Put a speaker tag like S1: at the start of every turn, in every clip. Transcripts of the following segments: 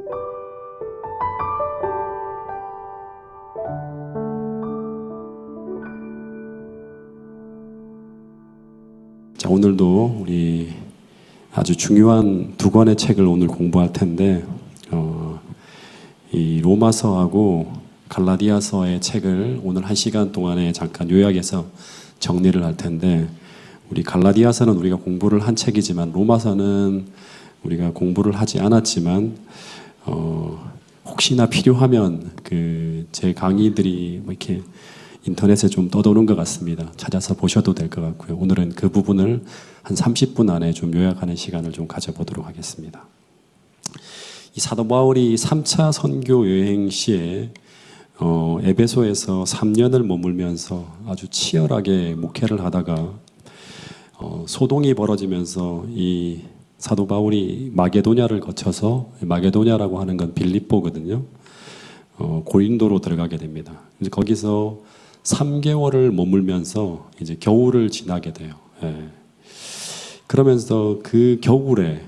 S1: 자, 오늘도 우리 아주 중요한 두 권의 책을 오늘 공부할 텐데 이 로마서하고 갈라디아서의 책을 오늘 1시간 동안에 잠깐 요약해서 정리를 할 텐데, 우리 갈라디아서는 우리가 공부를 한 책이지만 로마서는 우리가 공부를 하지 않았지만 혹시나 필요하면 제 강의들이 뭐 이렇게 인터넷에 좀 떠도는 것 같습니다. 찾아서 보셔도 될 것 같고요. 오늘은 그 부분을 한 30분 안에 좀 요약하는 시간을 좀 가져보도록 하겠습니다. 이 사도 바울이 3차 선교 여행 시에 에베소에서 3년을 머물면서 아주 치열하게 목회를 하다가 소동이 벌어지면서 이 사도 바울이 마게도냐를 거쳐서, 마게도냐라고 하는 건 빌립보거든요. 고린도로 들어가게 됩니다. 이제 거기서 3개월을 머물면서 이제 겨울을 지나게 돼요. 예. 그러면서 그 겨울에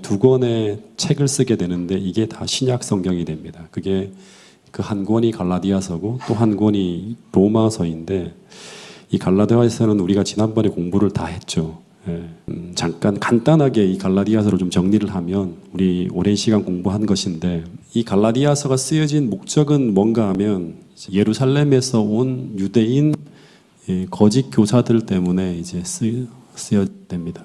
S1: 두 권의 책을 쓰게 되는데, 이게 다 신약 성경이 됩니다. 그게 그 한 권이 갈라디아서고 또 한 권이 로마서인데, 이 갈라디아서는 우리가 지난번에 공부를 다 했죠. 예. 잠깐 간단하게 이 갈라디아서를 좀 정리를 하면, 우리 오랜 시간 공부한 것인데, 이 갈라디아서가 쓰여진 목적은 뭔가 하면 예루살렘에서 온 유대인 거짓 교사들 때문에 이제 쓰여집니다.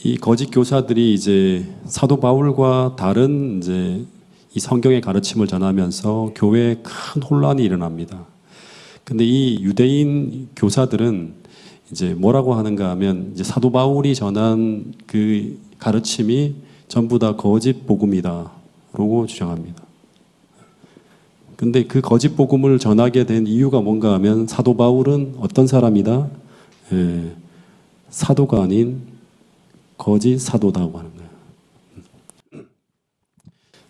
S1: 이 거짓 교사들이 이제 사도 바울과 다른 이제 이 성경의 가르침을 전하면서 교회에 큰 혼란이 일어납니다. 근데 이 유대인 교사들은 이제 뭐라고 하는가 하면, 이제 사도 바울이 전한 그 가르침이 전부 다 거짓 복음이다라고 주장합니다. 근데 그 거짓 복음을 전하게 된 이유가 뭔가 하면, 사도 바울은 어떤 사람이다? 사도가 아닌 거짓 사도다고 하는 거예요.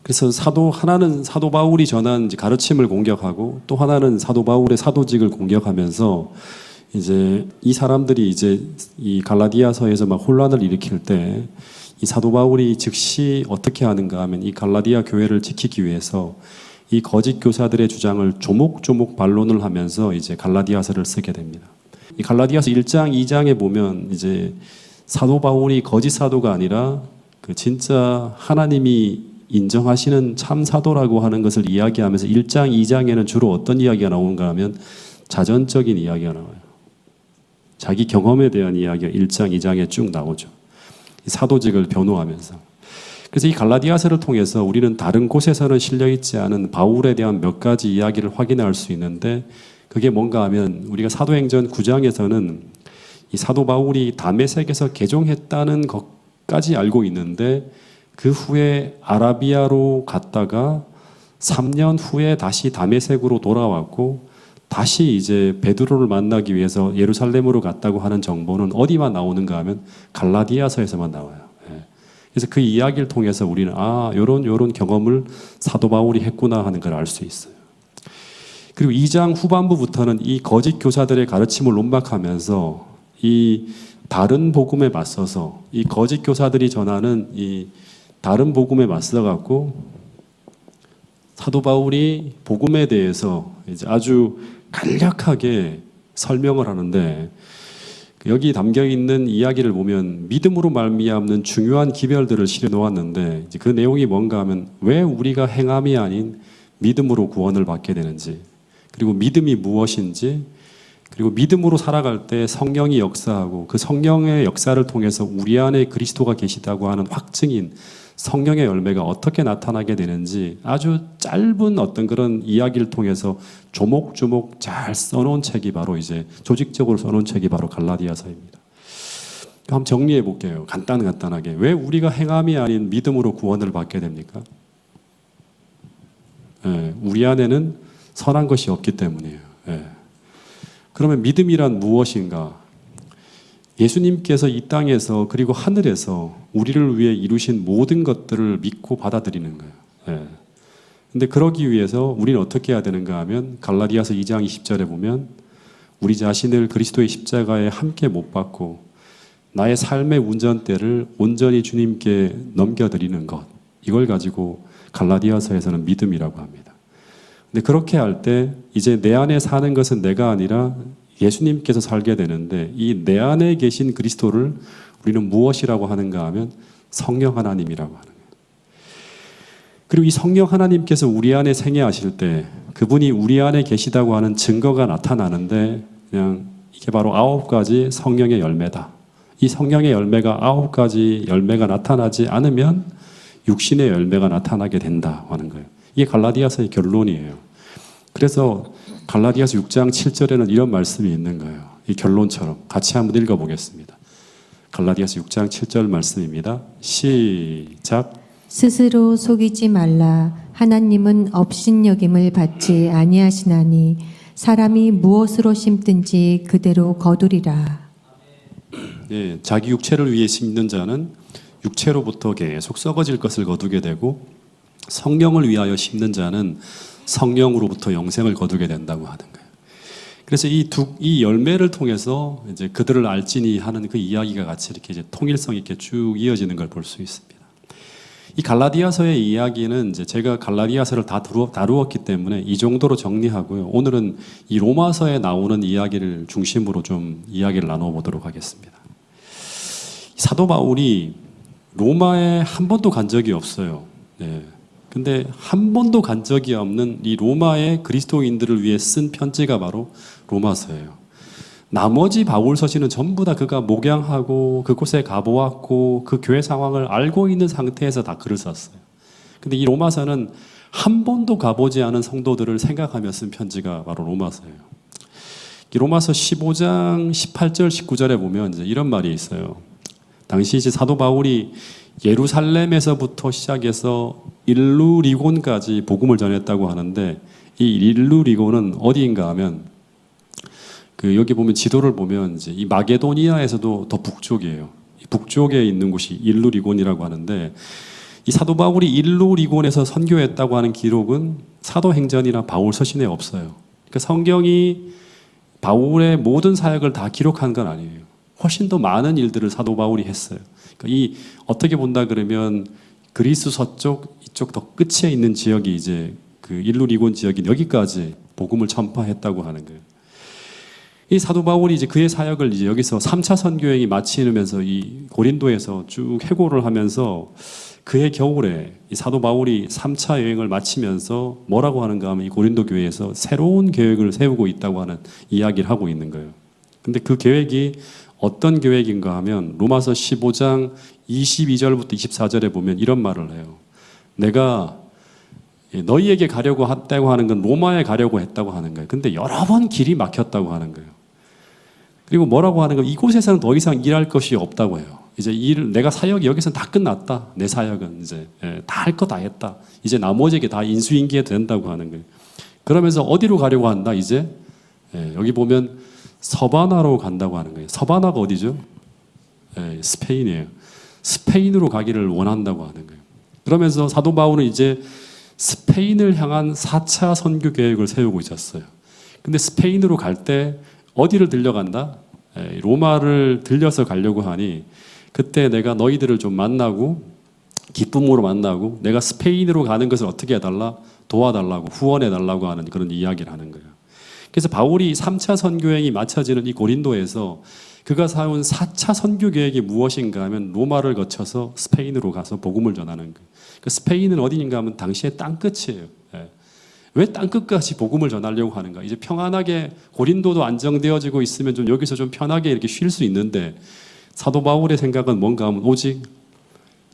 S1: 그래서 하나는 사도 바울이 전한 가르침을 공격하고, 또 하나는 사도 바울의 사도직을 공격하면서, 이제 이 사람들이 이제 이 갈라디아서에서 막 혼란을 일으킬 때, 이 사도 바울이 즉시 어떻게 하는가 하면, 이 갈라디아 교회를 지키기 위해서 이 거짓 교사들의 주장을 조목조목 반론을 하면서 이제 갈라디아서를 쓰게 됩니다. 이 갈라디아서 1장, 2장에 보면 이제 사도 바울이 거짓 사도가 아니라 그 진짜 하나님이 인정하시는 참 사도라고 하는 것을 이야기하면서, 1장, 2장에는 주로 어떤 이야기가 나오는가 하면 자전적인 이야기가 나와요. 자기 경험에 대한 이야기가 1장, 2장에 쭉 나오죠. 사도직을 변호하면서. 그래서 이 갈라디아서를 통해서 우리는 다른 곳에서는 실려있지 않은 바울에 대한 몇 가지 이야기를 확인할 수 있는데, 그게 뭔가 하면, 우리가 사도행전 9장에서는 이 사도 바울이 다메섹에서 개종했다는 것까지 알고 있는데, 그 후에 아라비아로 갔다가 3년 후에 다시 다메섹으로 돌아왔고, 다시 이제 베드로를 만나기 위해서 예루살렘으로 갔다고 하는 정보는 어디만 나오는가 하면 갈라디아서에서만 나와요. 그래서 그 이야기를 통해서 우리는 요런 경험을 사도 바울이 했구나 하는 걸 알 수 있어요. 그리고 2장 후반부부터는 이 거짓 교사들의 가르침을 논박하면서 이 다른 복음에 맞서서, 이 거짓 교사들이 전하는 이 다른 복음에 맞서 갖고 사도 바울이 복음에 대해서 이제 아주 간략하게 설명을 하는데, 여기 담겨 있는 이야기를 보면 믿음으로 말미암는 중요한 기별들을 실어 놓았는데, 이제 그 내용이 뭔가 하면, 왜 우리가 행함이 아닌 믿음으로 구원을 받게 되는지, 그리고 믿음이 무엇인지, 그리고 믿음으로 살아갈 때 성령이 역사하고, 그 성령의 역사를 통해서 우리 안에 그리스도가 계시다고 하는 확증인 성령의 열매가 어떻게 나타나게 되는지, 아주 짧은 어떤 그런 이야기를 통해서 조목조목 잘 써놓은 책이 바로, 이제 조직적으로 써놓은 책이 바로 갈라디아서입니다. 한번 정리해 볼게요. 간단하게. 왜 우리가 행함이 아닌 믿음으로 구원을 받게 됩니까? 우리 안에는 선한 것이 없기 때문이에요. 그러면 믿음이란 무엇인가? 예수님께서 이 땅에서 그리고 하늘에서 우리를 위해 이루신 모든 것들을 믿고 받아들이는 거예요. 근데 그러기 위해서 우리는 어떻게 해야 되는가 하면, 갈라디아서 2장 20절에 보면, 우리 자신을 그리스도의 십자가에 함께 못 박고 나의 삶의 운전대를 온전히 주님께 넘겨드리는 것, 이걸 가지고 갈라디아서에서는 믿음이라고 합니다. 근데 그렇게 할 때 이제 내 안에 사는 것은 내가 아니라 예수님께서 살게 되는데, 이 내 안에 계신 그리스도를 우리는 무엇이라고 하는가 하면 성령 하나님이라고 하는 거예요. 그리고 이 성령 하나님께서 우리 안에 생애하실 때 그분이 우리 안에 계시다고 하는 증거가 나타나는데, 그냥 이게 바로 9가지 성령의 열매다. 이 성령의 열매가 9가지 열매가 나타나지 않으면 육신의 열매가 나타나게 된다 하는 거예요. 이게 갈라디아서의 결론이에요. 그래서 갈라디아서 6장 7절에는 이런 말씀이 있는 거예요. 이 결론처럼 같이 한번 읽어보겠습니다. 갈라디아서 6장 7절 말씀입니다. 시작.
S2: 스스로 속이지 말라. 하나님은 업신여김을 받지 아니하시나니 사람이 무엇으로 심든지 그대로 거두리라.
S1: 예, 자기 육체를 위해 심는 자는 육체로부터 계속 썩어질 것을 거두게 되고, 성령을 위하여 심는 자는 성령으로부터 영생을 거두게 된다고 하는 거예요. 그래서 이 열매를 통해서 이제 그들을 알지니 하는 그 이야기가 같이 이렇게 이제 통일성 있게 쭉 이어지는 걸 볼 수 있습니다. 이 갈라디아서의 이야기는 이제 제가 갈라디아서를 다 다루었기 때문에 이 정도로 정리하고요. 오늘은 이 로마서에 나오는 이야기를 중심으로 좀 이야기를 나눠보도록 하겠습니다. 사도 바울이 로마에 한 번도 간 적이 없어요. 네. 근데 한 번도 간 적이 없는 이 로마의 그리스도인들을 위해 쓴 편지가 바로 로마서예요. 나머지 바울 서신은 전부 다 그가 목양하고 그곳에 가보았고 그 교회 상황을 알고 있는 상태에서 다 글을 썼어요. 근데 이 로마서는 한 번도 가보지 않은 성도들을 생각하며 쓴 편지가 바로 로마서예요. 이 로마서 15장 18절 19절에 보면 이제 이런 말이 있어요. 당시 이제 사도 바울이 예루살렘에서부터 시작해서 일루리곤까지 복음을 전했다고 하는데, 이 일루리곤은 어디인가 하면 여기 보면 지도를 보면 이제 이 마게도니아에서도 더 북쪽이에요. 북쪽에 있는 곳이 일루리곤이라고 하는데, 이 사도 바울이 일루리곤에서 선교했다고 하는 기록은 사도행전이나 바울 서신에 없어요. 그러니까 성경이 바울의 모든 사역을 다 기록한 건 아니에요. 훨씬 더 많은 일들을 사도 바울이 했어요. 그러니까 어떻게 본다 그러면 그리스 서쪽 이쪽 더 끝에 있는 지역이 이제 그 일루리곤 지역인 여기까지 복음을 전파했다고 하는 거예요. 이 사도 바울이 이제 그의 사역을 이제 여기서 3차 선교행이 마치면서 이 고린도에서 쭉 해고를 하면서 그해 겨울에 이 사도 바울이 3차 여행을 마치면서 뭐라고 하는가 하면 이 고린도 교회에서 새로운 계획을 세우고 있다고 하는 이야기를 하고 있는 거예요. 근데 그 계획이 어떤 계획인가 하면 로마서 15장 22절부터 24절에 보면 이런 말을 해요. 내가 너희에게 가려고 했다고 하는 건 로마에 가려고 했다고 하는 거예요. 근데 여러 번 길이 막혔다고 하는 거예요. 그리고 뭐라고 하는 거예요? 이곳에서는 더 이상 일할 것이 없다고 해요. 이제 내가 사역이 여기서는 다 끝났다. 내 사역은 이제 다 할 거 다 했다. 이제 나머지에게 다 인수인계해 된다고 하는 거예요. 그러면서 어디로 가려고 한다? 이제 여기 보면 서바나로 간다고 하는 거예요. 서바나가 어디죠? 스페인이에요. 스페인으로 가기를 원한다고 하는 거예요. 그러면서 사도 바울은 이제 스페인을 향한 4차 선교 계획을 세우고 있었어요. 근데 스페인으로 갈 때 어디를 들려간다? 로마를 들려서 가려고 하니, 그때 내가 너희들을 좀 만나고 기쁨으로 만나고 내가 스페인으로 가는 것을 어떻게 해달라? 도와달라고, 후원해달라고 하는 그런 이야기를 하는 거예요. 그래서 바울이 3차 선교행이 마쳐지는 이 고린도에서 그가 세운 4차 선교 계획이 무엇인가 하면 로마를 거쳐서 스페인으로 가서 복음을 전하는 거예요. 그 스페인은 어디인가 하면 당시의 땅끝이에요. 왜 땅끝까지 복음을 전하려고 하는가? 이제 평안하게 고린도도 안정되어지고 있으면 좀 여기서 좀 편하게 이렇게 쉴 수 있는데, 사도 바울의 생각은 뭔가 하면 오직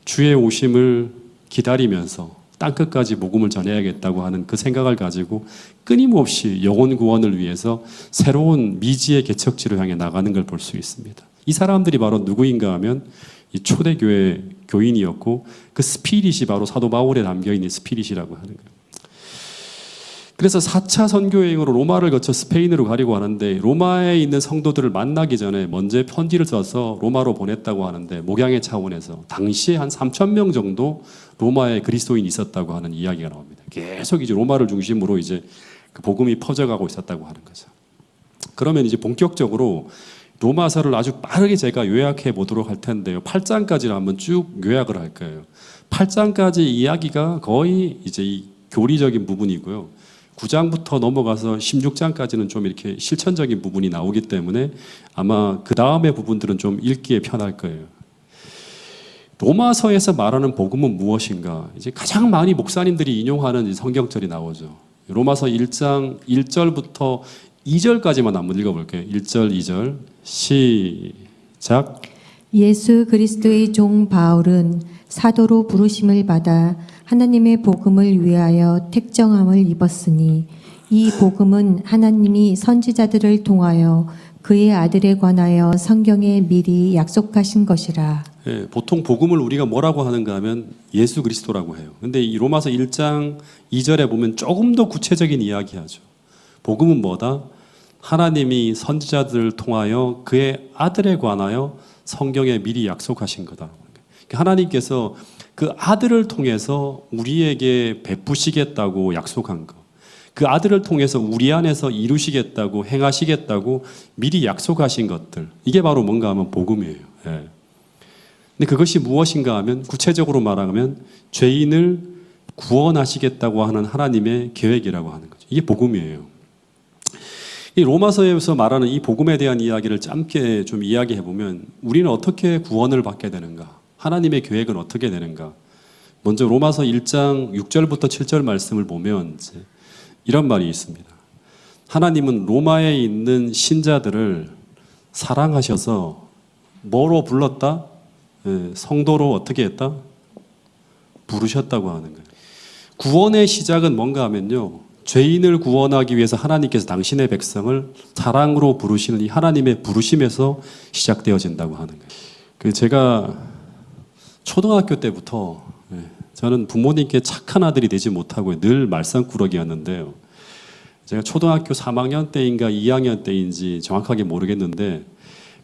S1: 주의 오심을 기다리면서 땅끝까지 복음을 전해야겠다고 하는 그 생각을 가지고 끊임없이 영혼 구원을 위해서 새로운 미지의 개척지로 향해 나가는 걸 볼 수 있습니다. 이 사람들이 바로 누구인가 하면 이 초대교회 교인이었고, 그 스피릿이 바로 사도 바울에 담겨있는 스피릿이라고 하는 거예요. 그래서 4차 선교여행으로 로마를 거쳐 스페인으로 가려고 하는데, 로마에 있는 성도들을 만나기 전에 먼저 편지를 써서 로마로 보냈다고 하는데, 목양의 차원에서 당시에 한 3,000명 정도 로마에 그리스도인이 있었다고 하는 이야기가 나옵니다. 계속 이제 로마를 중심으로 이제 그 복음이 퍼져가고 있었다고 하는 거죠. 그러면 이제 본격적으로 로마서를 아주 빠르게 제가 요약해 보도록 할 텐데요. 8장까지를 한번 쭉 요약을 할 거예요. 8장까지 이야기가 거의 이제 이 교리적인 부분이고요. 9장부터 넘어가서 16장까지는 좀 이렇게 실천적인 부분이 나오기 때문에 아마 그 다음의 부분들은 좀 읽기에 편할 거예요. 로마서에서 말하는 복음은 무엇인가? 이제 가장 많이 목사님들이 인용하는 성경절이 나오죠. 로마서 1장 1절부터 2절까지만 한번 읽어볼게요. 1절, 2절 시작.
S2: 예수 그리스도의 종 바울은 사도로 부르심을 받아 하나님의 복음을 위하여 택정함을 입었으니 이 복음은 하나님이 선지자들을 통하여 그의 아들에 관하여 성경에 미리 약속하신 것이라.
S1: 예, 보통 복음을 우리가 뭐라고 하는가 하면 예수 그리스도라고 해요. 근데 이 로마서 1장 2절에 보면 조금 더 구체적인 이야기하죠. 복음은 뭐다? 하나님이 선지자들을 통하여 그의 아들에 관하여 성경에 미리 약속하신 거다. 하나님께서 그 아들을 통해서 우리에게 베푸시겠다고 약속한 거. 그 아들을 통해서 우리 안에서 이루시겠다고 행하시겠다고 미리 약속하신 것들. 이게 바로 뭔가 하면 복음이에요. 예. 근데 그것이 무엇인가 하면 구체적으로 말하면 죄인을 구원하시겠다고 하는 하나님의 계획이라고 하는 거죠. 이게 복음이에요. 이 로마서에서 말하는 이 복음에 대한 이야기를 짧게 좀 이야기해 보면 우리는 어떻게 구원을 받게 되는가? 하나님의 계획은 어떻게 되는가? 먼저 로마서 1장 6절부터 7절 말씀을 보면 이제 이런 말이 있습니다. 하나님은 로마에 있는 신자들을 사랑하셔서 뭐로 불렀다? 성도로 어떻게 했다? 부르셨다고 하는 거예요. 구원의 시작은 뭔가 하면요. 죄인을 구원하기 위해서 하나님께서 당신의 백성을 사랑으로 부르시는 이 하나님의 부르심에서 시작되어진다고 하는 거예요. 제가 초등학교 때부터 저는 부모님께 착한 아들이 되지 못하고 늘 말썽꾸러기였는데요. 제가 초등학교 3학년 때인가 2학년 때인지 정확하게 모르겠는데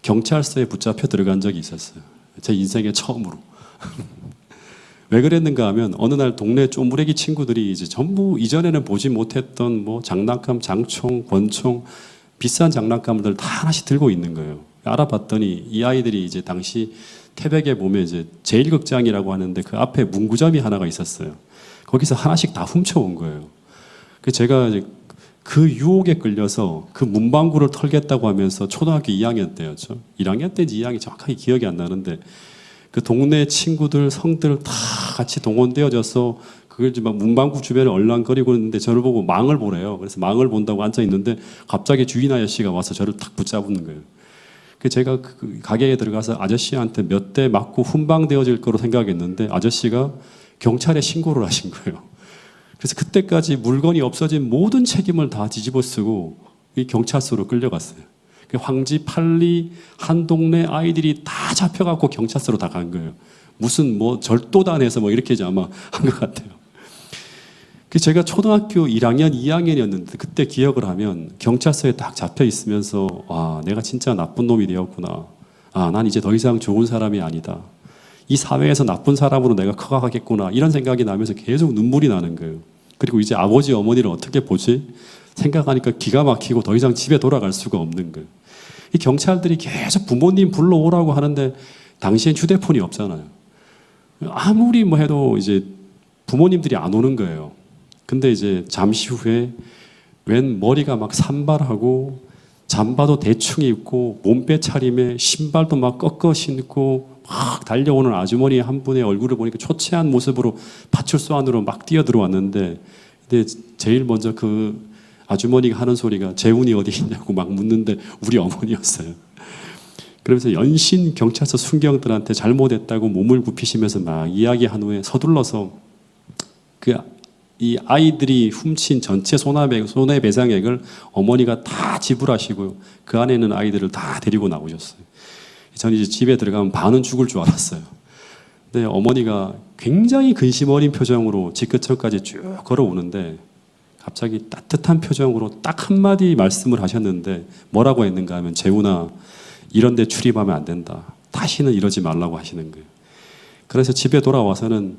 S1: 경찰서에 붙잡혀 들어간 적이 있었어요. 제 인생의 처음으로. 왜 그랬는가 하면 어느 날 동네 쪼무레기 친구들이 이제 전부 이전에는 보지 못했던 뭐 장난감, 장총, 권총, 비싼 장난감들 다 하나씩 들고 있는 거예요. 알아봤더니 이 아이들이 이제 당시 태백에 보면 이제 제1극장이라고 하는데 그 앞에 문구점이 하나가 있었어요. 거기서 하나씩 다 훔쳐온 거예요. 그래서 제가 이제 그 유혹에 끌려서 그 문방구를 털겠다고 하면서 초등학교 2학년 때였죠. 1학년 때인지 2학년 정확하게 기억이 안 나는데 그 동네 친구들, 성들 다 같이 동원되어져서 그걸 막 문방구 주변에 얼랑거리고 있는데 저를 보고 망을 보래요. 그래서 망을 본다고 앉아 있는데 갑자기 주인 아저씨가 와서 저를 탁 붙잡는 거예요. 제가 그 가게에 들어가서 아저씨한테 몇 대 맞고 훈방되어질 거로 생각했는데 아저씨가 경찰에 신고를 하신 거예요. 그래서 그때까지 물건이 없어진 모든 책임을 다 뒤집어 쓰고 이 경찰서로 끌려갔어요. 황지, 팔리, 한 동네 아이들이 다 잡혀갖고 경찰서로 다 간 거예요. 무슨 뭐 절도단에서 뭐 이렇게 아마 한 것 같아요. 제가 초등학교 1학년, 2학년이었는데 그때 기억을 하면 경찰서에 딱 잡혀 있으면서 와, 내가 진짜 나쁜 놈이 되었구나. 아, 난 이제 더 이상 좋은 사람이 아니다. 이 사회에서 나쁜 사람으로 내가 커가겠구나. 이런 생각이 나면서 계속 눈물이 나는 거예요. 그리고 이제 아버지, 어머니를 어떻게 보지? 생각하니까 기가 막히고 더 이상 집에 돌아갈 수가 없는 거예요. 이 경찰들이 계속 부모님 불러오라고 하는데 당시엔 휴대폰이 없잖아요. 아무리 뭐 해도 이제 부모님들이 안 오는 거예요. 근데 이제 잠시 후에 웬 머리가 막 산발하고 잠바도 대충 입고 몸빼 차림에 신발도 막 꺾어 신고 막 달려오는 아주머니 한 분의 얼굴을 보니까 초췌한 모습으로 파출소 안으로 막 뛰어 들어왔는데 근데 제일 먼저 그 아주머니가 하는 소리가 재훈이 어디 있냐고 막 묻는데 우리 어머니였어요. 그러면서 연신 경찰서 순경들한테 잘못했다고 몸을 굽히시면서 막 이야기한 후에 서둘러서 이 아이들이 훔친 전체 손해배상액을 어머니가 다 지불하시고요. 그 안에 있는 아이들을 다 데리고 나오셨어요. 저는 이제 집에 들어가면 반은 죽을 줄 알았어요. 근데 어머니가 굉장히 근심 어린 표정으로 집 근처까지 쭉 걸어오는데 갑자기 따뜻한 표정으로 딱 한마디 말씀을 하셨는데 뭐라고 했는가 하면 재훈아, 이런 데 출입하면 안 된다. 다시는 이러지 말라고 하시는 거예요. 그래서 집에 돌아와서는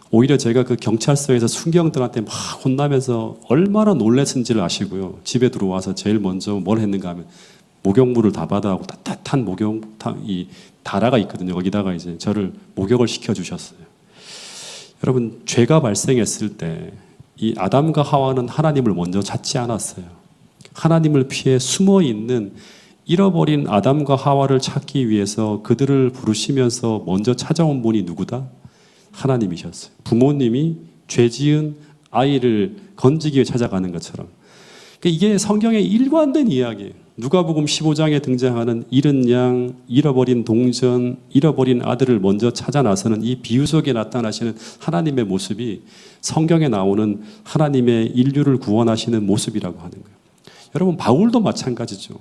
S1: 오히려 제가 그 경찰서에서 순경들한테 막 혼나면서 얼마나 놀랬는지를 아시고요. 집에 들어와서 제일 먼저 뭘 했는가 하면 목욕물을 다 받아하고 따뜻한 이 다라가 있거든요. 거기다가 이제 저를 목욕을 시켜주셨어요. 여러분, 죄가 발생했을 때 이 아담과 하와는 하나님을 먼저 찾지 않았어요. 하나님을 피해 숨어 있는 잃어버린 아담과 하와를 찾기 위해서 그들을 부르시면서 먼저 찾아온 분이 누구다? 하나님이셨어요. 부모님이 죄 지은 아이를 건지기 위해 찾아가는 것처럼. 그러니까 이게 성경의 일관된 이야기예요. 누가복음 15장에 등장하는 잃은 양, 잃어버린 동전, 잃어버린 아들을 먼저 찾아 나서는 이 비유 속에 나타나시는 하나님의 모습이 성경에 나오는 하나님의 인류를 구원하시는 모습이라고 하는 거예요. 여러분, 바울도 마찬가지죠.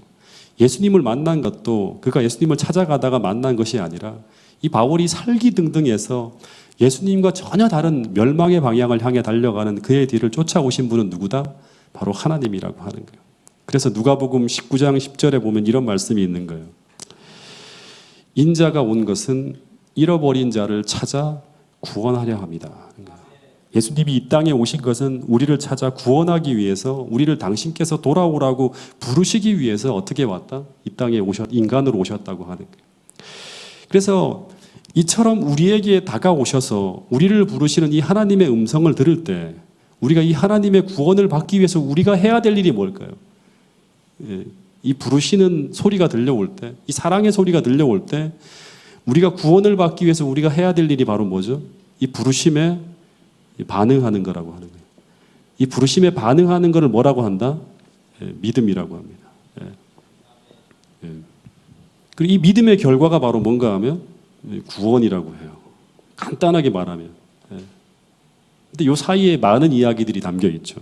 S1: 예수님을 만난 것도 그가 예수님을 찾아가다가 만난 것이 아니라 이 바울이 살기등등해서 예수님과 전혀 다른 멸망의 방향을 향해 달려가는 그의 뒤를 쫓아오신 분은 누구다? 바로 하나님이라고 하는 거예요. 그래서 누가복음 19장 10절에 보면 이런 말씀이 있는 거예요. 인자가 온 것은 잃어버린 자를 찾아 구원하려 합니다. 예수님이 이 땅에 오신 것은 우리를 찾아 구원하기 위해서, 우리를 당신께서 돌아오라고 부르시기 위해서 어떻게 왔다? 이 땅에 인간으로 오셨다고 하는 거예요. 그래서 이처럼 우리에게 다가오셔서 우리를 부르시는 이 하나님의 음성을 들을 때 우리가 이 하나님의 구원을 받기 위해서 우리가 해야 될 일이 뭘까요? 이 부르시는 소리가 들려올 때, 이 사랑의 소리가 들려올 때 우리가 구원을 받기 위해서 우리가 해야 될 일이 바로 뭐죠? 이 부르심에 반응하는 거라고 하는 거예요. 이 부르심에 반응하는 것을 뭐라고 한다? 믿음이라고 합니다. 그리고 이 믿음의 결과가 바로 뭔가 하면 구원이라고 해요. 간단하게 말하면. 근데 이 사이에 많은 이야기들이 담겨 있죠.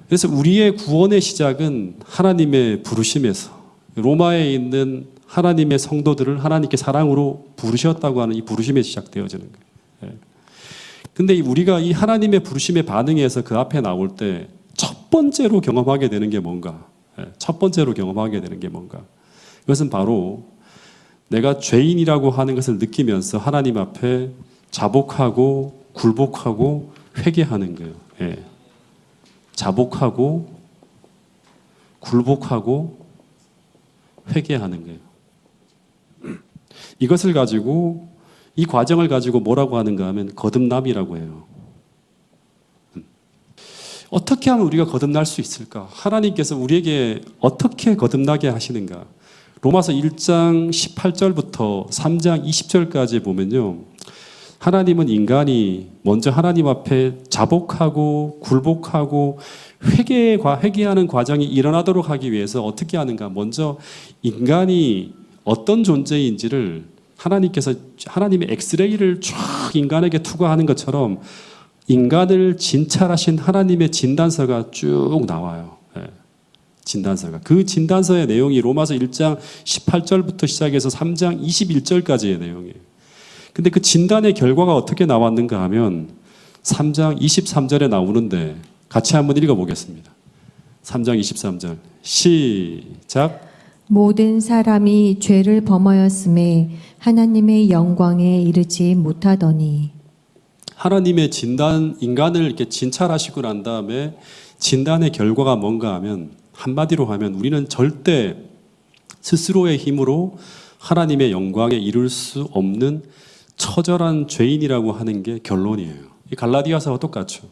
S1: 그래서 우리의 구원의 시작은 하나님의 부르심에서, 로마에 있는 하나님의 성도들을 하나님께 사랑으로 부르셨다고 하는 이 부르심에 시작되어지는 거예요. 근데 우리가 이 하나님의 부르심에 반응해서 그 앞에 나올 때 첫 번째로 경험하게 되는 게 뭔가? 첫 번째로 경험하게 되는 게 뭔가? 이것은 바로 내가 죄인이라고 하는 것을 느끼면서 하나님 앞에 자복하고 굴복하고 회개하는 거예요. 자복하고 굴복하고 회개하는 거예요. 이것을 가지고, 이 과정을 가지고 뭐라고 하는가 하면 거듭남이라고 해요. 어떻게 하면 우리가 거듭날 수 있을까? 하나님께서 우리에게 어떻게 거듭나게 하시는가? 로마서 1장 18절부터 3장 20절까지 보면요, 하나님은 인간이 먼저 하나님 앞에 자복하고 굴복하고 회개하는 과정이 일어나도록 하기 위해서 어떻게 하는가? 먼저 인간이 어떤 존재인지를 하나님께서 하나님의 엑스레이를 쫙 인간에게 투과하는 것처럼 인간을 진찰하신 하나님의 진단서가 쭉 나와요. 진단서가. 그 진단서의 내용이 로마서 1장 18절부터 시작해서 3장 21절까지의 내용이에요. 근데 그 진단의 결과가 어떻게 나왔는가 하면 3장 23절에 나오는데 같이 한번 읽어보겠습니다. 3장 23절 시작.
S2: 모든 사람이 죄를 범하였음에 하나님의 영광에 이르지 못하더니.
S1: 하나님의 진단, 인간을 이렇게 진찰하시고 난 다음에 진단의 결과가 뭔가 하면, 한마디로 하면 우리는 절대 스스로의 힘으로 하나님의 영광에 이룰 수 없는 처절한 죄인이라고 하는 게 결론이에요. 이 갈라디아서와 똑같죠.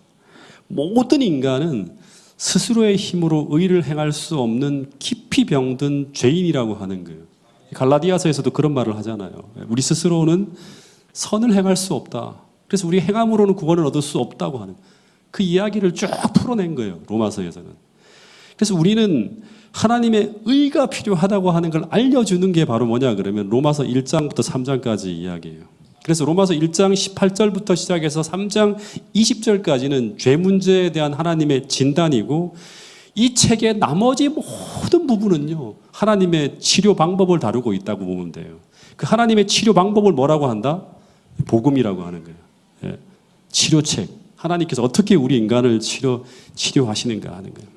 S1: 모든 인간은 스스로의 힘으로 의를 행할 수 없는 깊이 병든 죄인이라고 하는 거예요. 갈라디아서에서도 그런 말을 하잖아요. 우리 스스로는 선을 행할 수 없다. 그래서 우리 행함으로는 구원을 얻을 수 없다고 하는 그 이야기를 쭉 풀어낸 거예요. 로마서에서는. 그래서 우리는 하나님의 의가 필요하다고 하는 걸 알려주는 게 바로 뭐냐 그러면 로마서 1장부터 3장까지 이야기예요. 그래서 로마서 1장 18절부터 시작해서 3장 20절까지는 죄 문제에 대한 하나님의 진단이고, 이 책의 나머지 모든 부분은요 하나님의 치료 방법을 다루고 있다고 보면 돼요. 그 하나님의 치료 방법을 뭐라고 한다? 복음이라고 하는 거예요. 치료책. 하나님께서 어떻게 우리 인간을 치료하시는가 하는 거예요.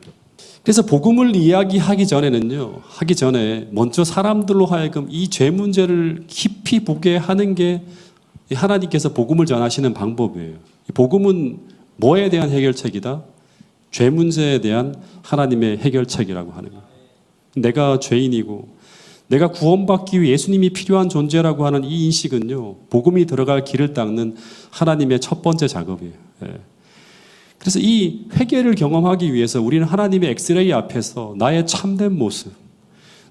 S1: 그래서 복음을 이야기하기 전에 먼저 사람들로 하여금 이 죄 문제를 깊이 보게 하는 게 하나님께서 복음을 전하시는 방법이에요. 복음은 뭐에 대한 해결책이다? 죄 문제에 대한 하나님의 해결책이라고 하는 거예요. 내가 죄인이고 내가 구원받기 위해 예수님이 필요한 존재라고 하는 이 인식은요, 복음이 들어갈 길을 닦는 하나님의 첫 번째 작업이에요. 예. 그래서 이 회개를 경험하기 위해서 우리는 하나님의 엑스레이 앞에서 나의 참된 모습,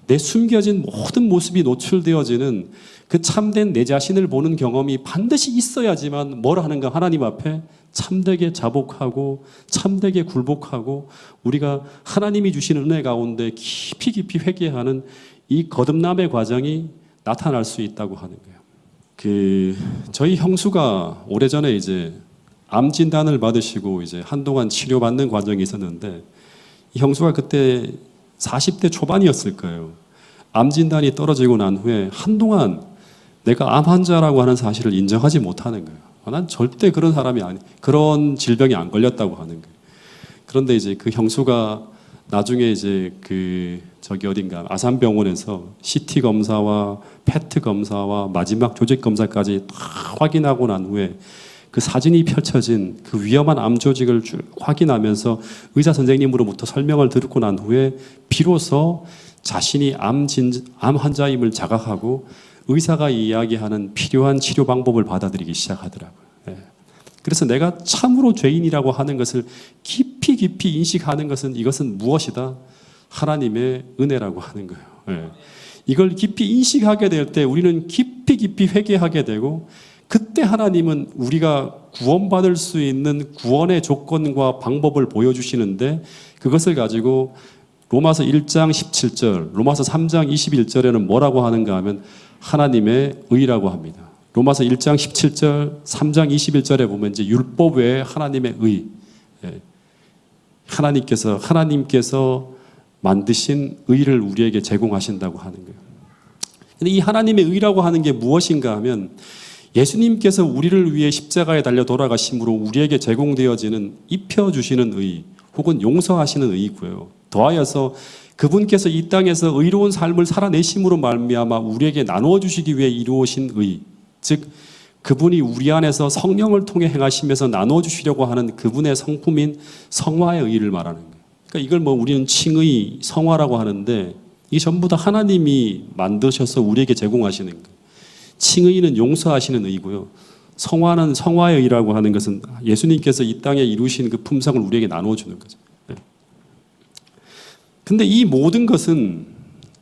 S1: 내 숨겨진 모든 모습이 노출되어지는 그 참된 내 자신을 보는 경험이 반드시 있어야지만 뭘 하는가? 하나님 앞에 참되게 자복하고 참되게 굴복하고 우리가 하나님이 주시는 은혜 가운데 깊이 깊이 회개하는 이 거듭남의 과정이 나타날 수 있다고 하는 거예요. 저희 형수가 오래전에 이제 암 진단을 받으시고 이제 한동안 치료받는 과정이 있었는데 이 형수가 그때 40대 초반이었을 거예요. 암 진단이 떨어지고 난 후에 한동안 내가 암 환자라고 하는 사실을 인정하지 못하는 거예요. 난 절대 그런 사람이 그런 질병이 안 걸렸다고 하는 거예요. 그런데 이제 그 형수가 나중에 이제 저기 어딘가 아산병원에서 CT 검사와 PET 검사와 마지막 조직 검사까지 다 확인하고 난 후에 그 사진이 펼쳐진 그 위험한 암 조직을 쭉 확인하면서 의사 선생님으로부터 설명을 듣고 난 후에 비로소 자신이 암 환자임을 자각하고 의사가 이야기하는 필요한 치료 방법을 받아들이기 시작하더라고요. 예. 그래서 내가 참으로 죄인이라고 하는 것을 깊이 깊이 인식하는 것은 이것은 무엇이다? 하나님의 은혜라고 하는 거예요. 예. 이걸 깊이 인식하게 될 때 우리는 깊이 깊이 회개하게 되고 그때 하나님은 우리가 구원받을 수 있는 구원의 조건과 방법을 보여주시는데 그것을 가지고 로마서 1장 17절, 로마서 3장 21절에는 뭐라고 하는가 하면 하나님의 의라고 합니다. 로마서 1장 17절, 3장 21절에 보면 이제 율법 외에 하나님의 의, 하나님께서 만드신 의를 우리에게 제공하신다고 하는 거예요. 근데 이 하나님의 의라고 하는 게 무엇인가 하면 예수님께서 우리를 위해 십자가에 달려 돌아가심으로 우리에게 제공되어지는 입혀주시는 의 혹은 용서하시는 의이고요. 더하여서 그분께서 이 땅에서 의로운 삶을 살아내심으로 말미암아 우리에게 나누어 주시기 위해 이루어진 의, 즉 그분이 우리 안에서 성령을 통해 행하시면서 나누어 주시려고 하는 그분의 성품인 성화의 의를 말하는 거예요. 그러니까 이걸 우리는 칭의, 성화라고 하는데 이 전부 다 하나님이 만드셔서 우리에게 제공하시는 거예요. 칭의는 용서하시는 의고요. 성화는 성화의 의라고 하는 것은 예수님께서 이 땅에 이루신 그 품성을 우리에게 나누어 주는 거죠. 근데 이 모든 것은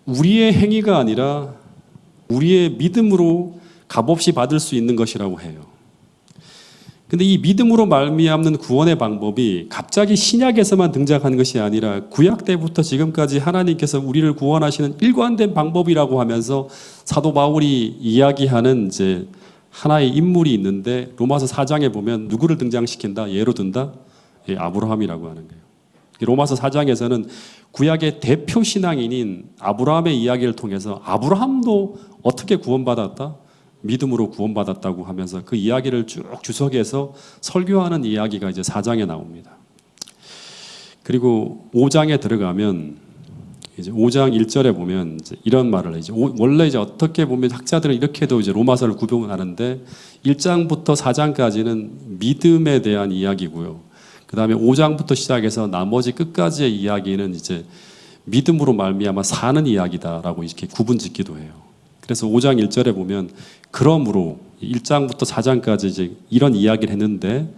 S1: 우리의 행위가 아니라 우리의 믿음으로 값없이 받을 수 있는 것이라고 해요. 근데 이 믿음으로 말미암는 구원의 방법이 갑자기 신약에서만 등장한 것이 아니라 구약 때부터 지금까지 하나님께서 우리를 구원하시는 일관된 방법이라고 하면서 사도 바울이 이야기하는 이제 하나의 인물이 있는데 로마서 4장에 보면 누구를 등장시킨다? 예로 든다? 아브라함이라고 하는 거예요. 로마서 4장에서는 구약의 대표 신앙인인 아브라함의 이야기를 통해서 아브라함도 어떻게 구원받았다? 믿음으로 구원받았다고 하면서 그 이야기를 쭉 주석해서 설교하는 이야기가 이제 4장에 나옵니다. 그리고 5장에 들어가면 이제 5장 1절에 보면 이제 이런 말을 이제 원래 이제 어떻게 보면 학자들은 이렇게도 이제 로마서를 구분하는데 1장부터 4장까지는 믿음에 대한 이야기고요. 그 다음에 5장부터 시작해서 나머지 끝까지의 이야기는 이제 믿음으로 말미암아 사는 이야기다라고 이렇게 구분짓기도 해요. 그래서 5장 1절에 보면 그러므로 1장부터 4장까지 이제 이런 이야기를 했는데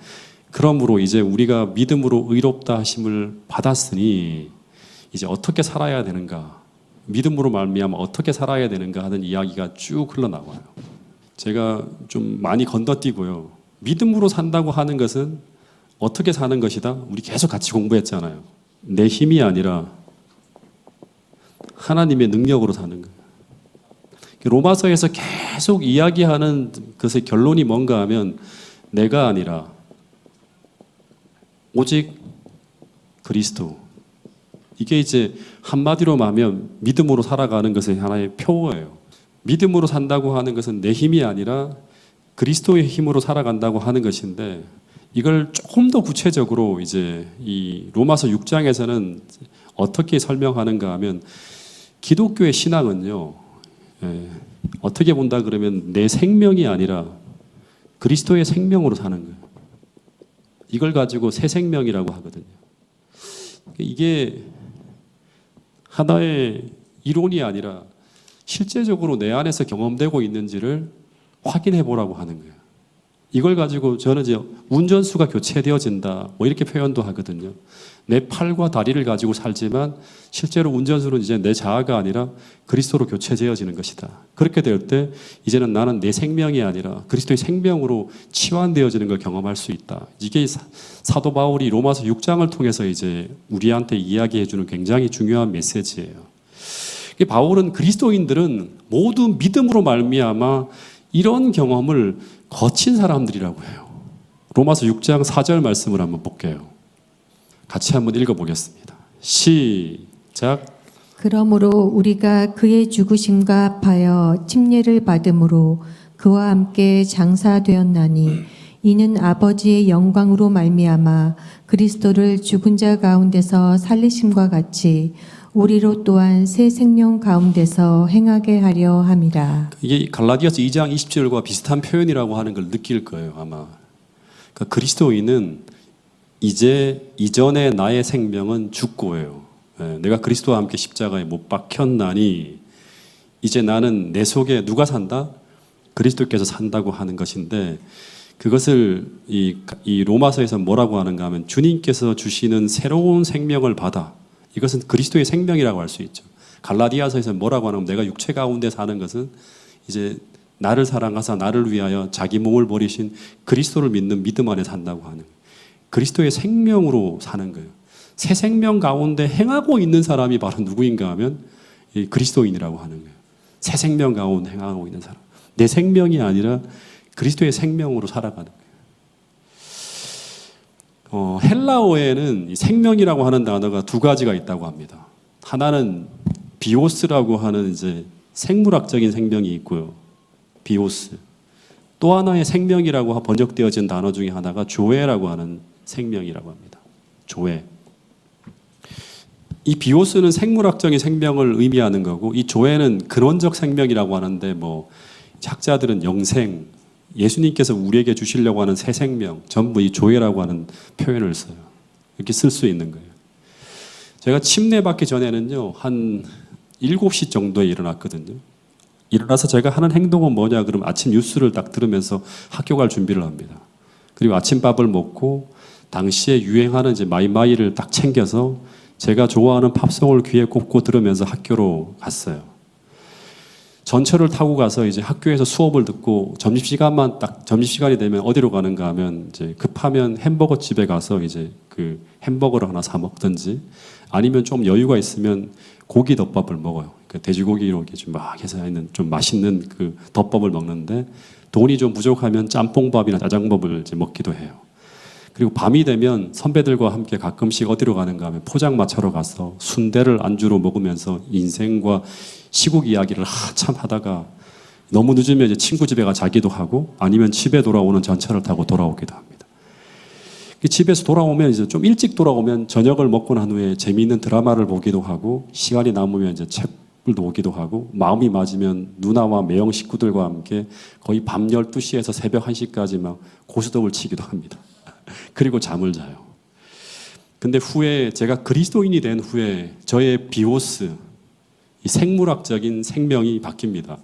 S1: 그러므로 이제 우리가 믿음으로 의롭다 하심을 받았으니 이제 어떻게 살아야 되는가, 믿음으로 말미암아 어떻게 살아야 되는가 하는 이야기가 쭉 흘러나와요. 제가 좀 많이 건너뛰고요. 믿음으로 산다고 하는 것은 어떻게 사는 것이다? 우리 계속 같이 공부했잖아요. 내 힘이 아니라 하나님의 능력으로 사는 거예요. 로마서에서 계속 이야기하는 것의 결론이 뭔가 하면 내가 아니라 오직 그리스도. 이게 이제 한마디로 말하면 믿음으로 살아가는 것의 하나의 표어예요. 믿음으로 산다고 하는 것은 내 힘이 아니라 그리스도의 힘으로 살아간다고 하는 것인데 이걸 조금 더 구체적으로 이제 이 로마서 6장에서는 어떻게 설명하는가 하면 기독교의 신앙은요, 어떻게 본다 그러면 내 생명이 아니라 그리스도의 생명으로 사는 거예요. 이걸 가지고 새 생명이라고 하거든요. 이게 하나의 이론이 아니라 실제적으로 내 안에서 경험되고 있는지를 확인해 보라고 하는 거예요. 이걸 가지고 저는 이제 운전수가 교체되어진다 뭐 이렇게 표현도 하거든요. 내 팔과 다리를 가지고 살지만 실제로 운전수는 이제 내 자아가 아니라 그리스도로 교체되어지는 것이다. 그렇게 될 때 이제는 나는 내 생명이 아니라 그리스도의 생명으로 치환되어지는 걸 경험할 수 있다. 이게 사도 바울이 로마서 6장을 통해서 이제 우리한테 이야기해 주는 굉장히 중요한 메시지예요. 바울은 그리스도인들은 모두 믿음으로 말미암아 이런 경험을 거친 사람들이라고 해요. 로마서 6장 4절 말씀을 한번 볼게요. 같이 한번 읽어보겠습니다. 시작.
S2: 그러므로 우리가 그의 죽으심과 합하여 침례를 받음으로 그와 함께 장사되었나니 이는 아버지의 영광으로 말미암아 그리스도를 죽은 자 가운데서 살리심과 같이 우리로 또한 새 생명 가운데서 행하게 하려 함이라.
S1: 이게 갈라디아서 2장 20절과 비슷한 표현이라고 하는 걸 느낄 거예요, 아마. 그러니까 그리스도인은 이제 이전에 나의 생명은 죽고예요. 내가 그리스도와 함께 십자가에 못 박혔나니 이제 나는 내 속에 누가 산다? 그리스도께서 산다고 하는 것인데 그것을 이 로마서에서 뭐라고 하는가 하면 주님께서 주시는 새로운 생명을 받아 이것은 그리스도의 생명이라고 할 수 있죠. 갈라디아서에서 뭐라고 하냐면 내가 육체 가운데 사는 것은 이제 나를 사랑하사 나를 위하여 자기 몸을 버리신 그리스도를 믿는 믿음 안에 산다고 하는 거예요. 그리스도의 생명으로 사는 거예요. 새 생명 가운데 행하고 있는 사람이 바로 누구인가 하면 이 그리스도인이라고 하는 거예요. 새 생명 가운데 행하고 있는 사람. 내 생명이 아니라 그리스도의 생명으로 살아가는 거예요. 헬라어에는 이 생명이라고 하는 단어가 두 가지가 있다고 합니다. 하나는 비오스라고 하는 이제 생물학적인 생명이 있고요. 비오스. 또 하나의 생명이라고 번역되어진 단어 중에 하나가 조에라고 하는 생명이라고 합니다. 조에. 이 비오스는 생물학적인 생명을 의미하는 거고 이 조에는 근원적 생명이라고 하는데 뭐 학자들은 영생, 예수님께서 우리에게 주시려고 하는 새 생명, 전부 이 조회라고 하는 표현을 써요. 이렇게 쓸 수 있는 거예요. 제가 침례 받기 전에는요, 한 7시 정도에 일어났거든요. 일어나서 제가 하는 행동은 뭐냐, 그러면 아침 뉴스를 딱 들으면서 학교 갈 준비를 합니다. 그리고 아침밥을 먹고, 당시에 유행하는 이제 마이마이를 딱 챙겨서 제가 좋아하는 팝송을 귀에 꽂고 들으면서 학교로 갔어요. 전철을 타고 가서 이제 학교에서 수업을 듣고 점심시간이 되면 어디로 가는가 하면 이제 급하면 햄버거 집에 가서 이제 그 햄버거를 하나 사 먹든지 아니면 좀 여유가 있으면 고기 덮밥을 먹어요. 그 돼지고기로 이렇게 좀 막 해서 있는 좀 맛있는 그 덮밥을 먹는데 돈이 좀 부족하면 짬뽕밥이나 짜장밥을 이제 먹기도 해요. 그리고 밤이 되면 선배들과 함께 가끔씩 어디로 가는가 하면 포장마차로 가서 순대를 안주로 먹으면서 인생과 시국 이야기를 한참 하다가 너무 늦으면 이제 친구 집에 가 자기도 하고 아니면 집에 돌아오는 전철을 타고 돌아오기도 합니다. 집에서 돌아오면 이제 좀 일찍 돌아오면 저녁을 먹고 난 후에 재미있는 드라마를 보기도 하고 시간이 남으면 이제 책을 보기도 하고 마음이 맞으면 누나와 매형 식구들과 함께 거의 밤 12시에서 새벽 1시까지 막 고스톱을 치기도 합니다. 그리고 잠을 자요. 근데 후에 제가 그리스도인이 된 후에 저의 비오스, 이 생물학적인 생명이 바뀝니다.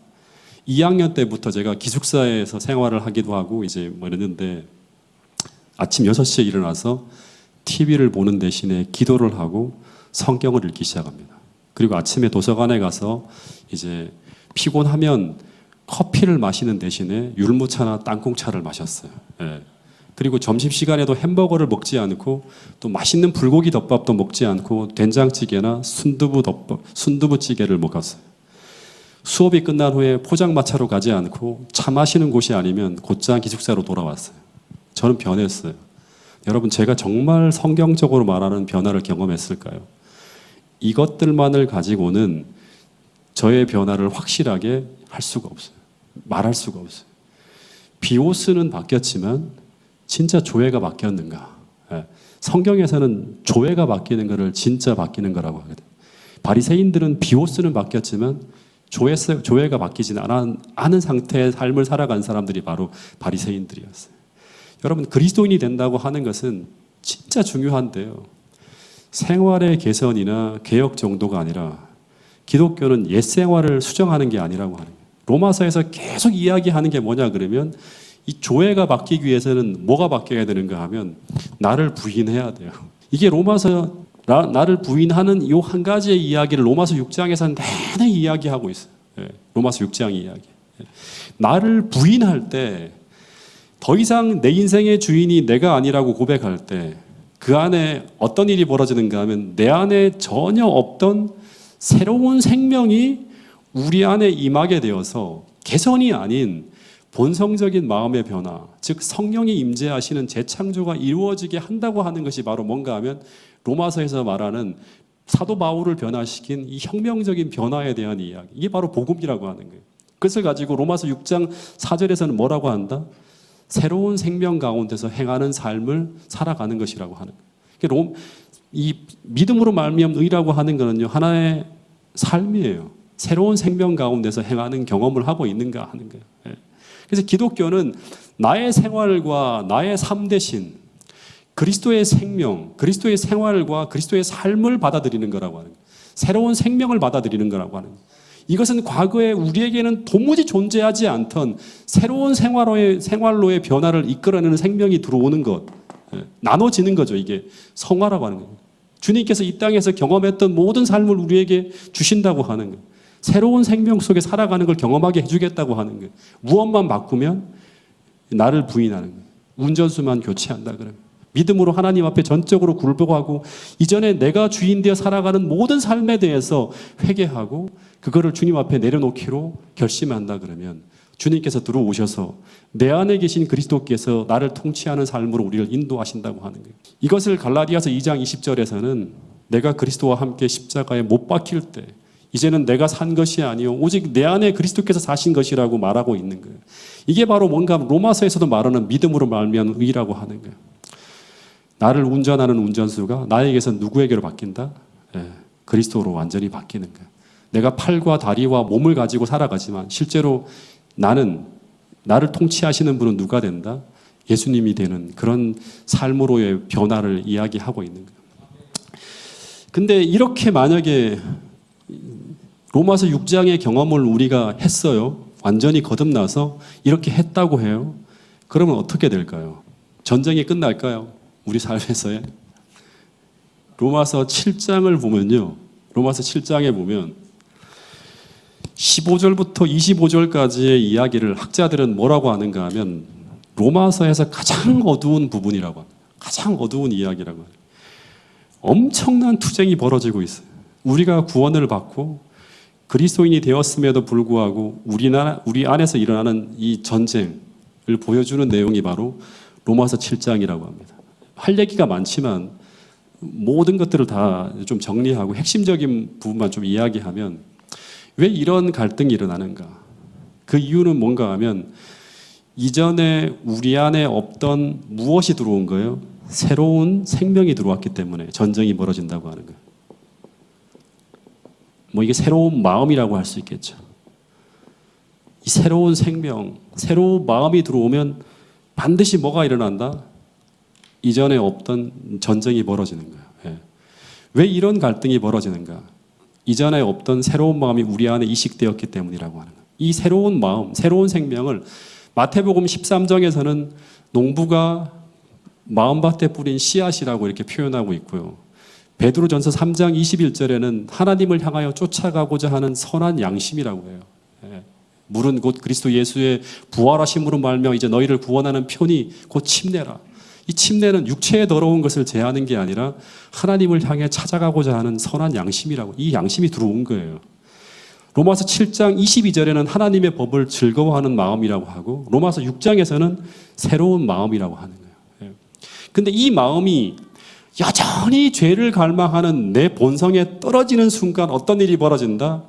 S1: 2학년 때부터 제가 기숙사에서 생활을 하기도 하고 이제 뭐 이랬는데 아침 6시에 일어나서 TV를 보는 대신에 기도를 하고 성경을 읽기 시작합니다. 그리고 아침에 도서관에 가서 이제 피곤하면 커피를 마시는 대신에 율무차나 땅콩차를 마셨어요. 예. 그리고 점심시간에도 햄버거를 먹지 않고 또 맛있는 불고기 덮밥도 먹지 않고 된장찌개나 순두부찌개를 먹었어요. 수업이 끝난 후에 포장마차로 가지 않고 차 마시는 곳이 아니면 곧장 기숙사로 돌아왔어요. 저는 변했어요. 여러분, 제가 정말 성경적으로 말하는 변화를 경험했을까요? 이것들만을 가지고는 저의 변화를 확실하게 할 수가 없어요. 말할 수가 없어요. 비오스는 바뀌었지만 진짜 조회가 바뀌었는가? 성경에서는 조회가 바뀌는 것을 진짜 바뀌는 거라고 하거든요. 바리새인들은 비오스는 바뀌었지만 조회가 바뀌지는 않은 상태의 삶을 살아간 사람들이 바로 바리새인들이었어요. 여러분, 그리스도인이 된다고 하는 것은 진짜 중요한데요. 생활의 개선이나 개혁 정도가 아니라 기독교는 옛 생활을 수정하는 게 아니라고 하는 거예요. 로마서에서 계속 이야기하는 게 뭐냐 그러면 이 조회가 바뀌기 위해서는 뭐가 바뀌어야 되는가 하면 나를 부인해야 돼요. 이게 로마서 나를 부인하는 이 한 가지의 이야기를 로마서 6장에서 내내 이야기하고 있어요. 로마서 6장 이야기. 나를 부인할 때 더 이상 내 인생의 주인이 내가 아니라고 고백할 때 그 안에 어떤 일이 벌어지는가 하면 내 안에 전혀 없던 새로운 생명이 우리 안에 임하게 되어서 개선이 아닌 본성적인 마음의 변화, 즉 성령이 임재하시는 재창조가 이루어지게 한다고 하는 것이 바로 뭔가 하면 로마서에서 말하는 사도 바울을 변화시킨 이 혁명적인 변화에 대한 이야기. 이게 바로 복음이라고 하는 거예요. 그것을 가지고 로마서 6장 4절에서는 뭐라고 한다? 새로운 생명 가운데서 행하는 삶을 살아가는 것이라고 하는 거예요. 이 믿음으로 말미암은 의라고 하는 것은요, 하나의 삶이에요. 새로운 생명 가운데서 행하는 경험을 하고 있는가 하는 거예요. 그래서 기독교는 나의 생활과 나의 삶 대신 그리스도의 생명, 그리스도의 생활과 그리스도의 삶을 받아들이는 거라고 하는 거예요. 새로운 생명을 받아들이는 거라고 하는 거예요. 이것은 과거에 우리에게는 도무지 존재하지 않던 새로운 생활로의 변화를 이끌어내는 생명이 들어오는 것, 나눠지는 거죠. 이게 성화라고 하는 거예요. 주님께서 이 땅에서 경험했던 모든 삶을 우리에게 주신다고 하는 거예요. 새로운 생명 속에 살아가는 걸 경험하게 해주겠다고 하는 거예요. 무엇만 바꾸면 나를 부인하는 거예요. 운전수만 교체한다 그러면. 믿음으로 하나님 앞에 전적으로 굴복하고 이전에 내가 주인 되어 살아가는 모든 삶에 대해서 회개하고 그거를 주님 앞에 내려놓기로 결심한다 그러면 주님께서 들어오셔서 내 안에 계신 그리스도께서 나를 통치하는 삶으로 우리를 인도하신다고 하는 거예요. 이것을 갈라디아서 2장 20절에서는 내가 그리스도와 함께 십자가에 못 박힐 때 이제는 내가 산 것이 아니요 오직 내 안에 그리스도께서 사신 것이라고 말하고 있는 거예요. 이게 바로 뭔가 로마서에서도 말하는 믿음으로 말미암은 의라고 하는 거예요. 나를 운전하는 운전수가 나에게서 누구에게로 바뀐다? 그리스도로 완전히 바뀌는 거예요. 내가 팔과 다리와 몸을 가지고 살아가지만 실제로 나를 통치하시는 분은 누가 된다? 예수님이 되는 그런 삶으로의 변화를 이야기하고 있는 거예요. 근데 이렇게 만약에 로마서 6장의 경험을 우리가 했어요. 완전히 거듭나서 이렇게 했다고 해요. 그러면 어떻게 될까요? 전쟁이 끝날까요? 우리 삶에서의 로마서 7장을 보면요. 로마서 7장에 보면 15절부터 25절까지의 이야기를 학자들은 뭐라고 하는가 하면 로마서에서 가장 어두운 부분이라고 합니다. 가장 어두운 이야기라고 합니다. 엄청난 투쟁이 벌어지고 있어요. 우리가 구원을 받고 그리스도인이 되었음에도 불구하고 우리 안에서 일어나는 이 전쟁을 보여주는 내용이 바로 로마서 7장이라고 합니다. 할 얘기가 많지만 모든 것들을 다 좀 정리하고 핵심적인 부분만 좀 이야기하면 왜 이런 갈등이 일어나는가? 그 이유는 뭔가 하면 이전에 우리 안에 없던 무엇이 들어온 거예요? 새로운 생명이 들어왔기 때문에 전쟁이 벌어진다고 하는 거예요. 뭐 이게 새로운 마음이라고 할 수 있겠죠. 이 새로운 생명, 새로운 마음이 들어오면 반드시 뭐가 일어난다? 이전에 없던 전쟁이 벌어지는 거예요. 왜 이런 갈등이 벌어지는가? 이전에 없던 새로운 마음이 우리 안에 이식되었기 때문이라고 하는 거예요. 이 새로운 마음, 새로운 생명을 마태복음 13장에서는 농부가 마음밭에 뿌린 씨앗이라고 이렇게 표현하고 있고요. 베드로전서 3장 21절에는 하나님을 향하여 쫓아가고자 하는 선한 양심이라고 해요. 물은 곧 그리스도 예수의 부활하심으로 말며 이제 너희를 구원하는 편이 곧 침례라. 이 침례는 육체에 더러운 것을 제하는 게 아니라 하나님을 향해 찾아가고자 하는 선한 양심이라고, 이 양심이 들어온 거예요. 로마서 7장 22절에는 하나님의 법을 즐거워하는 마음이라고 하고 로마서 6장에서는 새로운 마음이라고 하는 거예요. 근데 이 마음이 여전히 죄를 갈망하는 내 본성에 떨어지는 순간 어떤 일이 벌어진다?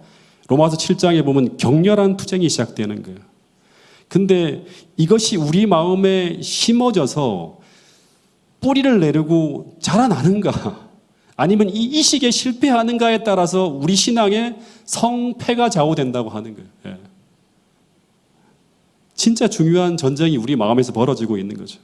S1: 로마서 7장에 보면 격렬한 투쟁이 시작되는 거예요. 근데 이것이 우리 마음에 심어져서 뿌리를 내리고 자라나는가 아니면 이 이식에 실패하는가에 따라서 우리 신앙의 성패가 좌우된다고 하는 거예요. 진짜 중요한 전쟁이 우리 마음에서 벌어지고 있는 거죠.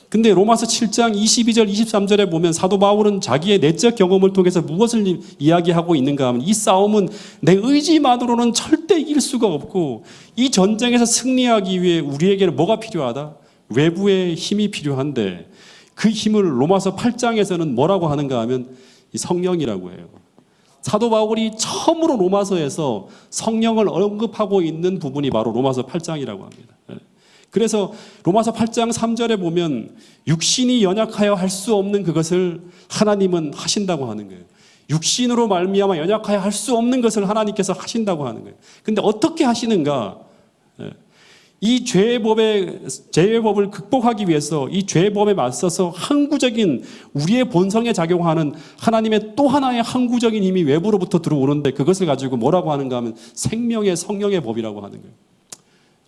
S1: 근데 로마서 7장 22절 23절에 보면 사도 바울은 자기의 내적 경험을 통해서 무엇을 이야기하고 있는가 하면 이 싸움은 내 의지만으로는 절대 이길 수가 없고 이 전쟁에서 승리하기 위해 우리에게는 뭐가 필요하다? 외부의 힘이 필요한데 그 힘을 로마서 8장에서는 뭐라고 하는가 하면 이 성령이라고 해요. 사도 바울이 처음으로 로마서에서 성령을 언급하고 있는 부분이 바로 로마서 8장이라고 합니다. 그래서 로마서 8장 3절에 보면 육신이 연약하여 할 수 없는 그것을 하나님은 하신다고 하는 거예요. 육신으로 말미암아 연약하여 할 수 없는 것을 하나님께서 하신다고 하는 거예요. 근데 어떻게 하시는가? 이 죄의 법을 극복하기 위해서 이 죄의 법에 맞서서 항구적인 우리의 본성에 작용하는 하나님의 또 하나의 항구적인 힘이 외부로부터 들어오는데 그것을 가지고 뭐라고 하는가 하면 생명의 성령의 법이라고 하는 거예요.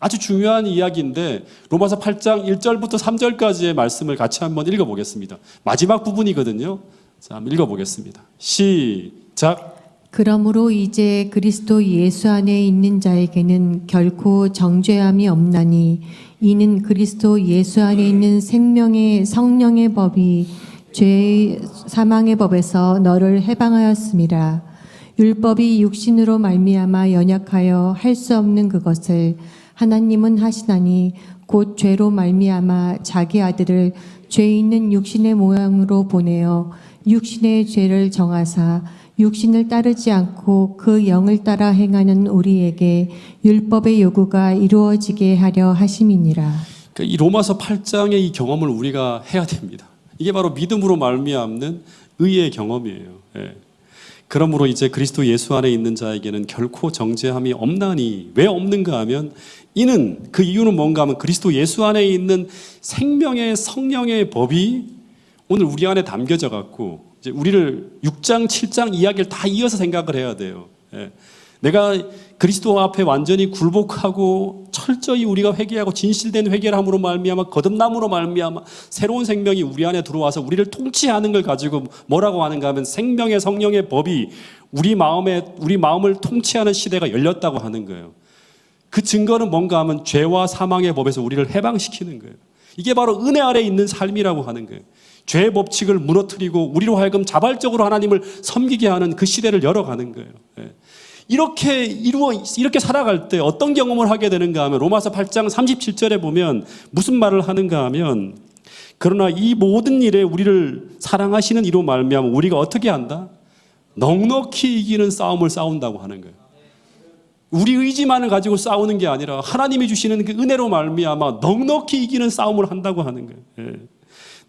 S1: 아주 중요한 이야기인데 로마서 8장 1절부터 3절까지의 말씀을 같이 한번 읽어보겠습니다. 마지막 부분이거든요. 자, 한번 읽어보겠습니다. 시작.
S2: 그러므로 이제 그리스도 예수 안에 있는 자에게는 결코 정죄함이 없나니 이는 그리스도 예수 안에 있는 생명의 성령의 법이 죄의 사망의 법에서 너를 해방하였음이라. 율법이 육신으로 말미암아 연약하여 할 수 없는 그것을 하나님은 하시나니 곧 죄로 말미암아 자기 아들을 죄 있는 육신의 모양으로 보내어 육신의 죄를 정하사 육신을 따르지 않고 그 영을 따라 행하는 우리에게 율법의 요구가 이루어지게 하려 하심이니라.
S1: 그러니까 이 로마서 8장의 이 경험을 우리가 해야 됩니다. 이게 바로 믿음으로 말미암는 의의 경험이에요. 예. 그러므로 이제 그리스도 예수 안에 있는 자에게는 결코 정죄함이 없나니 왜 없는가 하면 이는 그 이유는 뭔가 하면 그리스도 예수 안에 있는 생명의 성령의 법이 오늘 우리 안에 담겨져 갖고 이제 우리를 6장 7장 이야기를 다 이어서 생각을 해야 돼요. 예. 내가 그리스도 앞에 완전히 굴복하고 철저히 우리가 회개하고 진실된 회개를 함으로 말미암아 거듭남으로 말미암아 새로운 생명이 우리 안에 들어와서 우리를 통치하는 걸 가지고 뭐라고 하는가 하면 생명의 성령의 법이 우리 마음을 통치하는 시대가 열렸다고 하는 거예요. 그 증거는 뭔가 하면 죄와 사망의 법에서 우리를 해방시키는 거예요. 이게 바로 은혜 아래 있는 삶이라고 하는 거예요. 죄의 법칙을 무너뜨리고 우리로 하여금 자발적으로 하나님을 섬기게 하는 그 시대를 열어가는 거예요. 이렇게 살아갈 때 어떤 경험을 하게 되는가 하면 로마서 8장 37절에 보면 무슨 말을 하는가 하면 그러나 이 모든 일에 우리를 사랑하시는 이로 말미암아 우리가 어떻게 한다? 넉넉히 이기는 싸움을 싸운다고 하는 거예요. 우리 의지만을 가지고 싸우는 게 아니라 하나님이 주시는 그 은혜로 말미암아 넉넉히 이기는 싸움을 한다고 하는 거예요.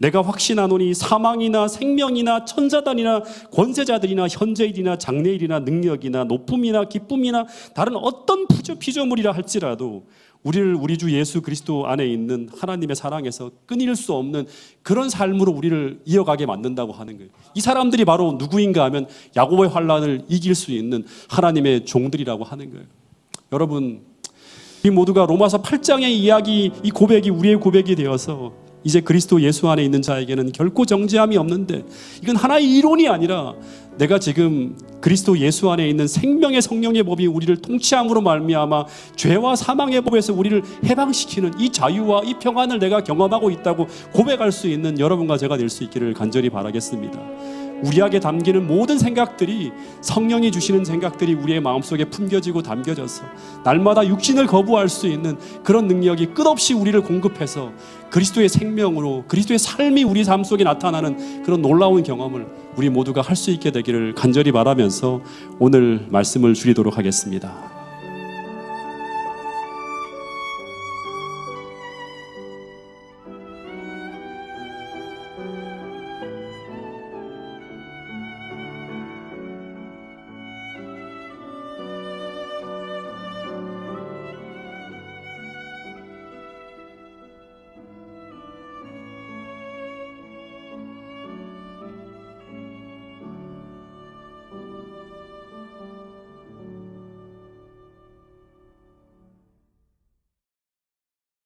S1: 내가 확신하노니 사망이나 생명이나 천사단이나 권세자들이나 현재일이나 장래일이나 능력이나 높음이나 기쁨이나 다른 어떤 피조물이라 할지라도 우리를 우리 주 예수 그리스도 안에 있는 하나님의 사랑에서 끊일 수 없는 그런 삶으로 우리를 이어가게 만든다고 하는 거예요. 이 사람들이 바로 누구인가 하면 야곱의 환난을 이길 수 있는 하나님의 종들이라고 하는 거예요. 여러분, 이 모두가 로마서 8장의 이야기, 이 고백이 우리의 고백이 되어서 이제 그리스도 예수 안에 있는 자에게는 결코 정죄함이 없는데 이건 하나의 이론이 아니라 내가 지금 그리스도 예수 안에 있는 생명의 성령의 법이 우리를 통치함으로 말미암아 죄와 사망의 법에서 우리를 해방시키는 이 자유와 이 평안을 내가 경험하고 있다고 고백할 수 있는 여러분과 제가 될 수 있기를 간절히 바라겠습니다. 우리에게 담기는 모든 생각들이 성령이 주시는 생각들이 우리의 마음속에 품겨지고 담겨져서 날마다 육신을 거부할 수 있는 그런 능력이 끝없이 우리를 공급해서 그리스도의 생명으로 그리스도의 삶이 우리 삶 속에 나타나는 그런 놀라운 경험을 우리 모두가 할 수 있게 되기를 간절히 바라면서 오늘 말씀을 줄이도록 하겠습니다.